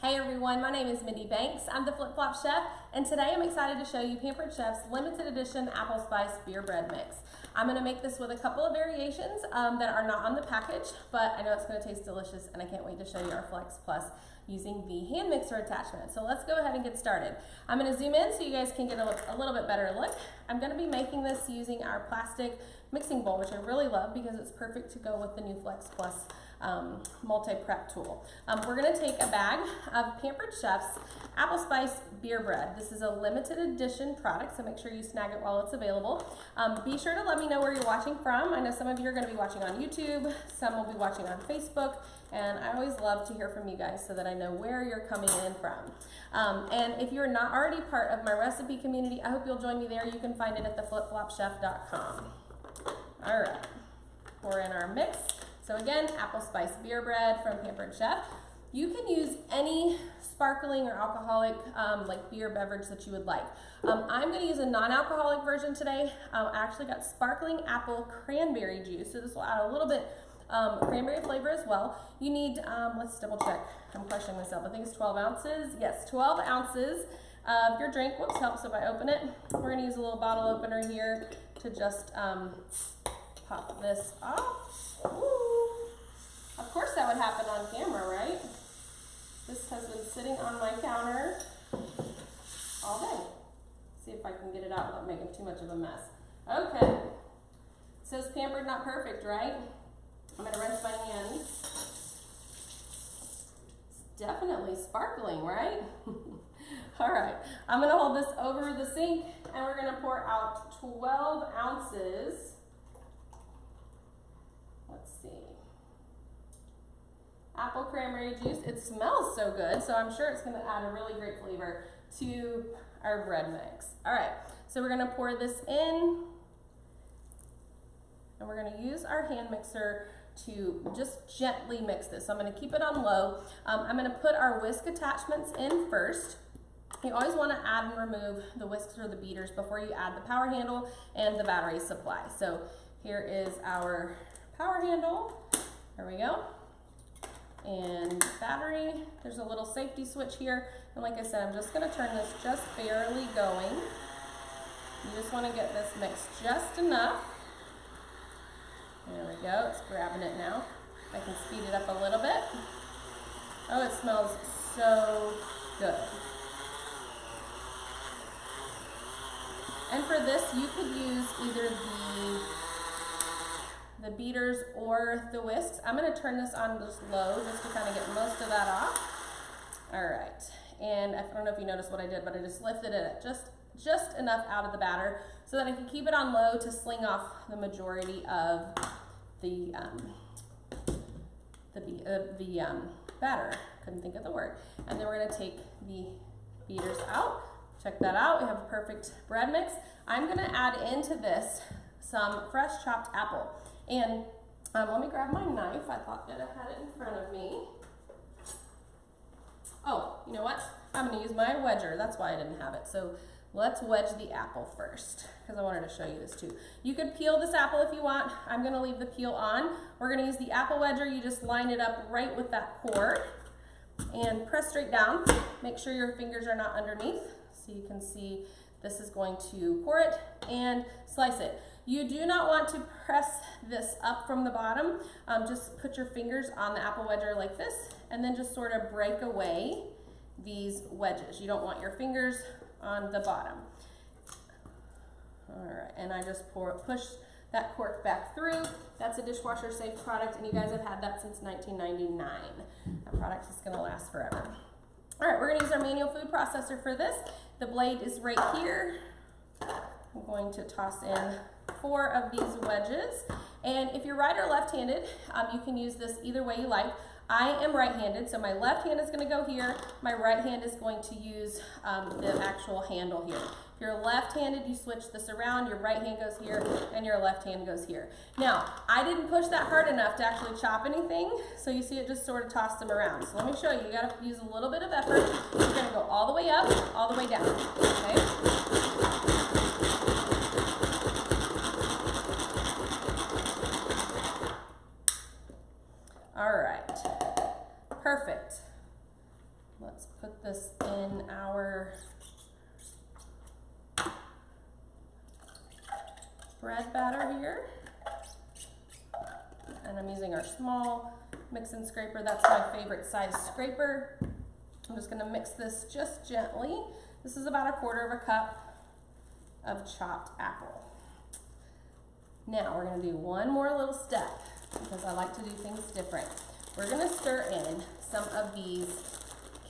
Hey everyone, my name is Mindy Banks. I'm the Flip Flop Chef, and today I'm excited to show you Pampered Chef's limited edition apple spice beer bread mix. I'm going to make this with a couple of variations that are not on the package, but I know it's going to taste delicious, and I can't wait to show you our Flex Plus using the hand mixer attachment. So let's go ahead and get started. I'm going to zoom in so you guys can get a little bit better look. I'm going to be making this using our plastic mixing bowl, which I really love because it's perfect to go with the new Flex Plus multi-prep tool. We're going to take a bag of Pampered Chef's apple spice beer bread. This is a limited edition product, so make sure you snag it while it's available. Be sure to let me know where you're watching from. I know some of you are going to be watching on YouTube, some will be watching on Facebook, and I always love to hear from you guys so that I know where you're coming in from. And if you're not already part of my recipe community, I hope you'll join me there. You can find it at theflipflopchef.com. All right, pour in our mix. So again, apple spice beer bread from Pampered Chef. You can use any sparkling or alcoholic like beer beverage that you would like. I'm going to use a non-alcoholic version today. I actually got sparkling apple cranberry juice, so this will add a little bit cranberry flavor as well. You need, let's double check, I'm questioning myself, I think it's 12 ounces. Yes, 12 ounces of your drink. Whoops, helps if I open it. We're going to use a little bottle opener here to just pop this off. Ooh. Of course that would happen on camera, right? This has been sitting on my counter all day. See if I can get it out without making too much of a mess. Okay. It says pampered, not perfect, right? I'm gonna rinse my hands. It's definitely sparkling, right? All right, I'm gonna hold this over the sink and we're gonna pour out 12 ounces. Let's see. Apple cranberry juice. It smells so good, so I'm sure it's going to add a really great flavor to our bread mix. All right, so we're going to pour this in, and we're going to use our hand mixer to just gently mix this. So I'm going to keep it on low. I'm going to put our whisk attachments in first. You always want to add and remove the whisks or the beaters before you add the power handle and the battery supply. So here is our power handle. There we go. And battery, there's a little safety switch here. And like I said, I'm just gonna turn this just barely going. You just wanna get this mixed just enough. There we go, it's grabbing it now. I can speed it up a little bit. Oh, it smells so good. And for this, you could use either the beaters or the whisks. I'm going to turn this on just low just to kind of get most of that off. All right, and I don't know if you noticed what I did, but I just lifted it just enough out of the batter so that I can keep it on low to sling off the majority of the batter. Couldn't think of the word. And then we're going to take the beaters out. Check that out. We have a perfect bread mix. I'm going to add into this some fresh chopped apple. And let me grab my knife. I thought that I had it in front of me. Oh, you know what? I'm going to use my wedger. That's why I didn't have it. So let's wedge the apple first because I wanted to show you this too. You could peel this apple if you want. I'm going to leave the peel on. We're going to use the apple wedger. You just line it up right with that core and press straight down. Make sure your fingers are not underneath so you can see this is going to core it and slice it. You do not want to press this up from the bottom. Just put your fingers on the apple wedger like this and then just sort of break away these wedges. You don't want your fingers on the bottom. All right, and I just push that cork back through. That's a dishwasher safe product, and you guys have had that since 1999. That product is gonna last forever. All right, we're gonna use our manual food processor for this. The blade is right here. I'm going to toss in 4 of these wedges. And if you're right or left-handed, you can use this either way you like. I am right-handed, so my left hand is going to go here. My right hand is going to use the actual handle here. If you're left-handed, you switch this around. Your right hand goes here, and your left hand goes here. Now, I didn't push that hard enough to actually chop anything, so you see it just sort of tossed them around. So let me show you. You got to use a little bit of effort. You're going to go all the way up, all the way down. Okay? All right, perfect. Let's put this in our bread batter here. And I'm using our small mix and scraper. That's my favorite size scraper. I'm just gonna mix this just gently. This is about 1/4 cup of chopped apple. Now we're gonna do one more little step because I like to do things different. We're gonna stir in some of these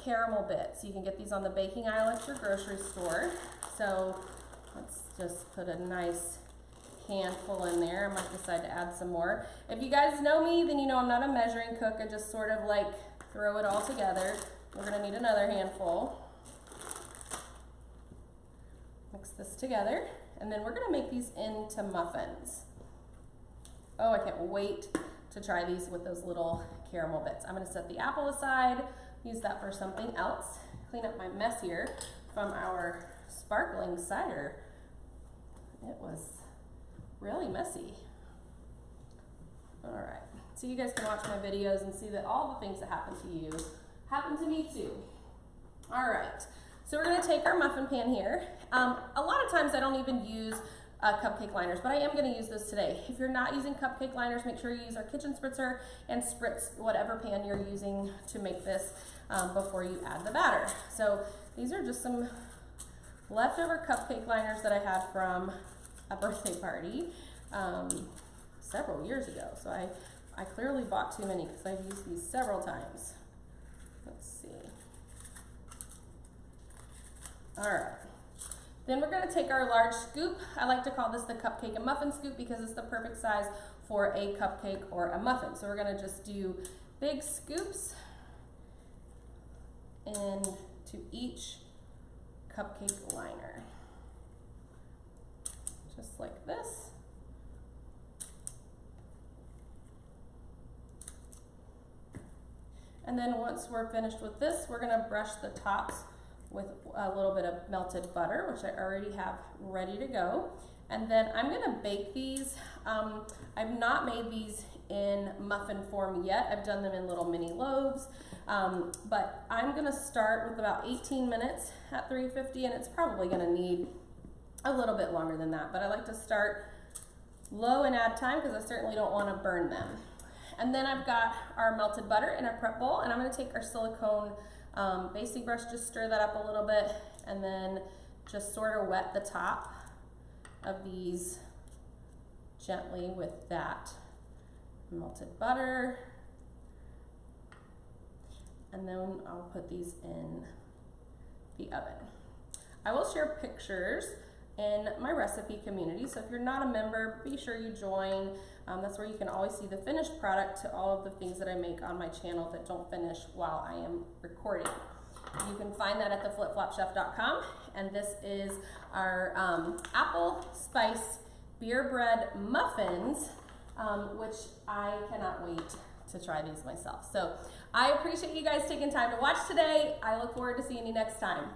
caramel bits. You can get these on the baking aisle at your grocery store. So let's just put a nice handful in there. I might decide to add some more. If you guys know me, then you know I'm not a measuring cook. I just sort of like throw it all together. We're gonna need another handful. Mix this together, and then we're gonna make these into muffins. Oh, I can't wait to try these with those little caramel bits. I'm gonna set the apple aside, use that for something else. Clean up my mess here from our sparkling cider. It was really messy. All right, so you guys can watch my videos and see that all the things that happen to you happen to me too. All right, so we're gonna take our muffin pan here. A lot of times I don't even use cupcake liners, but I am gonna use this today. If you're not using cupcake liners, make sure you use our kitchen spritzer and spritz whatever pan you're using to make this before you add the batter. So these are just some leftover cupcake liners that I had from a birthday party several years ago. So I clearly bought too many because I've used these several times. Let's see. All right. Then we're gonna take our large scoop. I like to call this the cupcake and muffin scoop because it's the perfect size for a cupcake or a muffin. So we're gonna just do big scoops into each cupcake liner. Just like this. And then once we're finished with this, we're gonna brush the tops with a little bit of melted butter, which I already have ready to go. And then I'm gonna bake these. I've not made these in muffin form yet. I've done them in little mini loaves. But I'm gonna start with about 18 minutes at 350, and it's probably gonna need a little bit longer than that. But I like to start low and add time because I certainly don't wanna burn them. And then I've got our melted butter in a prep bowl, and I'm gonna take our silicone basting brush, just stir that up a little bit, and then just sort of wet the top of these gently with that melted butter. And then I'll put these in the oven. I will share pictures in my recipe community, so if you're not a member, be sure you join. That's where you can always see the finished product to all of the things that I make on my channel that don't finish while I am recording. You can find that at theflipflopchef.com, and this is our apple spice beer bread muffins, which I cannot wait to try these myself. So I appreciate you guys taking time to watch today. I look forward to seeing you next time.